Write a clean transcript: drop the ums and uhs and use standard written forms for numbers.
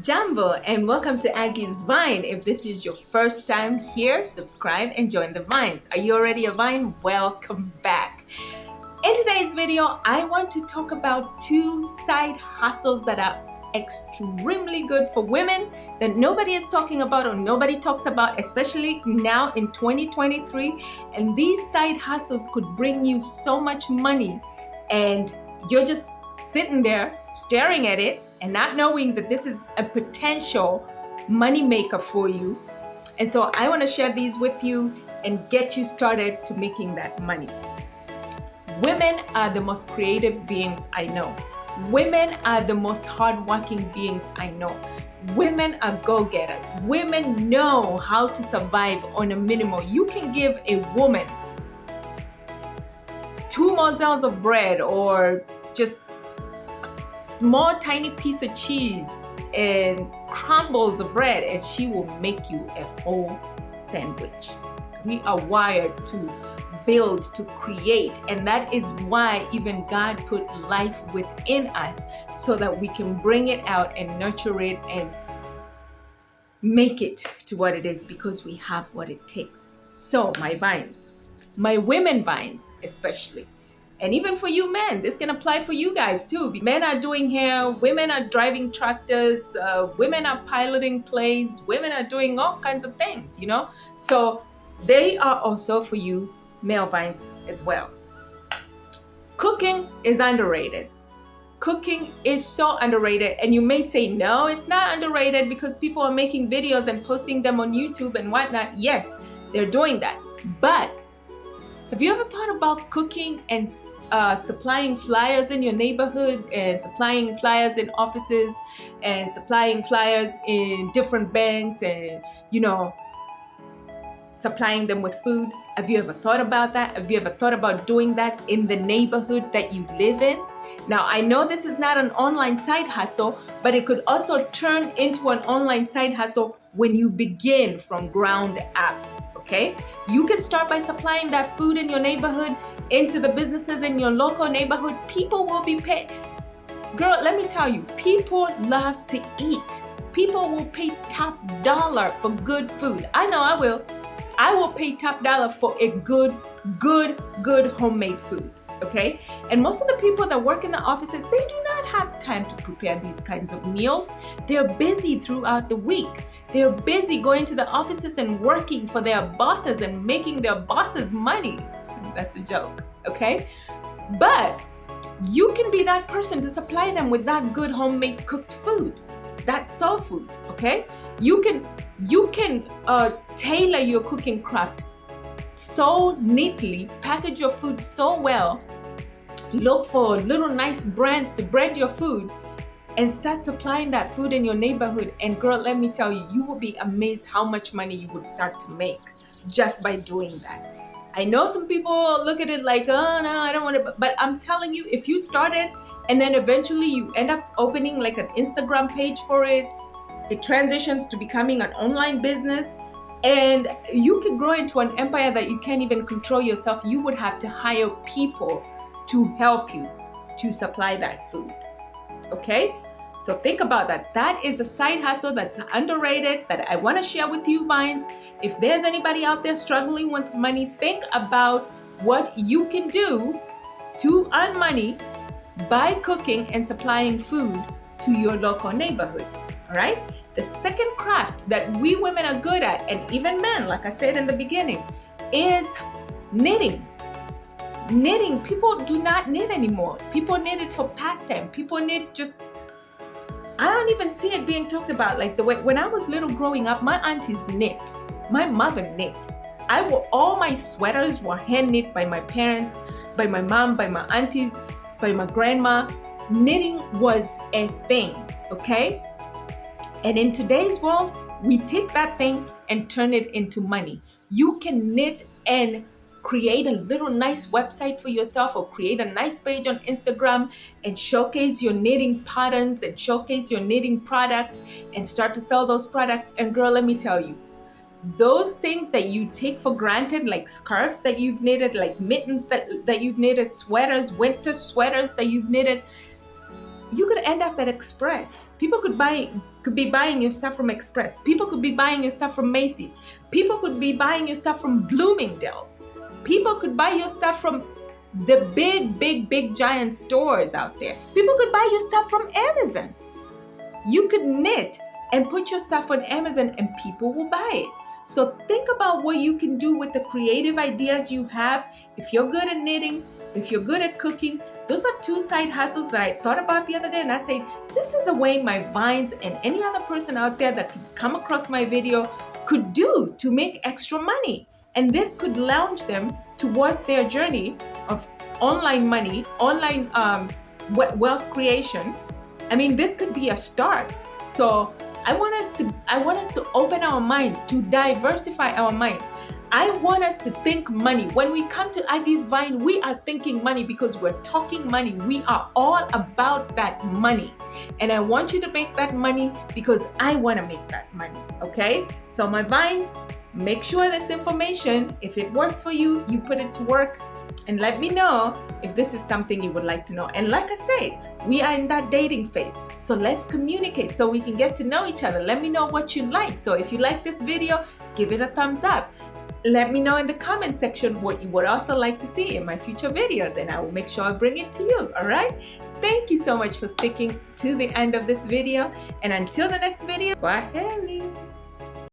Jambo and welcome to Aggie's Vine. If this is your first time here, subscribe and join the Vines. Are you already a Vine? Welcome back. In today's video, I want to talk about two side hustles that are extremely good for women that nobody is talking about or nobody talks about, especially now in 2023. And these side hustles could bring you so much money and you're just sitting there staring at it and not knowing that this is a potential money maker for you. And so I want to share these with you and get you started to making that money. Women are the most creative beings I know. Women are the most hardworking beings I know. Women are go-getters. Women know how to survive on a minimum. You can give a woman 2 morsels of bread or just small tiny piece of cheese and crumbles of bread and she will make you a whole sandwich. We are wired to build, to create, and that is why even God put life within us so that we can bring it out and nurture it and make it to what it is because we have what it takes. So my vines, my women vines especially, and even for you men, this can apply for you guys too. Men are doing hair, women are driving tractors, women are piloting planes, women are doing all kinds of things, you know? So they are also for you male vines as well. Cooking is underrated. Cooking is so underrated, and you may say, no, it's not underrated because people are making videos and posting them on YouTube and whatnot. Yes, they're doing that. But have you ever thought about cooking and supplying flyers in your neighborhood and supplying flyers in offices and supplying flyers in different banks and, you know, supplying them with food? Have you ever thought about that? Have you ever thought about doing that in the neighborhood that you live in? Now, I know this is not an online side hustle, but it could also turn into an online side hustle when you begin from ground up. Okay, you can start by supplying that food in your neighborhood into the businesses in your local neighborhood. People will be paid. Girl, let me tell you, people love to eat. People will pay top dollar for good food. I know I will. I will pay top dollar for a good homemade food. Okay, and most of the people that work in the offices, they do not have time to prepare these kinds of meals. They're busy throughout the week. They're busy going to the offices and working for their bosses and making their bosses money. That's a joke, okay? But you can be that person to supply them with that good homemade cooked food, that soul food, okay? You can tailor your cooking craft so neatly, package your food so well, look for little nice brands to brand your food and start supplying that food in your neighborhood. And girl, let me tell you, you will be amazed how much money you would start to make just by doing that. I know some people look at it like, oh no, I don't want to, but I'm telling you, if you started and then eventually you end up opening like an Instagram page for it, it transitions to becoming an online business, and you can grow into an empire that you can't even control yourself. You would have to hire people to help you to supply that food. Okay? So think about that. That is a side hustle that's underrated that I want to share with you, Vines. If there's anybody out there struggling with money, think about what you can do to earn money by cooking and supplying food to your local neighborhood. All right? The second craft that we women are good at, and even men, like I said in the beginning, is knitting. Knitting, people do not knit anymore. People knit it for pastime. People knit just, I don't even see it being talked about like the way, when I was little growing up, my aunties knit. My mother knit. All my sweaters were hand knit by my parents, by my mom, by my aunties, by my grandma. Knitting was a thing, okay? And in today's world, we take that thing and turn it into money. You can knit and create a little nice website for yourself or create a nice page on Instagram and showcase your knitting patterns and showcase your knitting products and start to sell those products. And girl, let me tell you, those things that you take for granted, like scarves that you've knitted, like mittens that you've knitted, sweaters, winter sweaters that you've knitted, you could end up at Express. People could be buying your stuff from Express. People could be buying your stuff from Macy's. People could be buying your stuff from Bloomingdale's. People could buy your stuff from the big giant stores out there. People could buy your stuff from Amazon. You could knit and put your stuff on Amazon and people will buy it. So think about what you can do with the creative ideas you have. If you're good at knitting, if you're good at cooking, those are 2 side hustles that I thought about the other day, and I said, this is the way my Vines and any other person out there that could come across my video could do to make extra money. And this could launch them towards their journey of online money, online wealth creation. I mean, this could be a start. So I want us to open our minds, to diversify our minds. I want us to think money. When we come to Ivy's Vine, we are thinking money because we're talking money. We are all about that money. And I want you to make that money because I want to make that money, okay? So my Vines, make sure this information, if it works for you, you put it to work and let me know if this is something you would like to know. And like I said, we are in that dating phase. So let's communicate so we can get to know each other. Let me know what you like. So if you like this video, give it a thumbs up. Let me know in the comment section what you would also like to see in my future videos, and I will make sure I bring it to you, all right? Thank you so much for sticking to the end of this video, and until the next video, bye, Harry.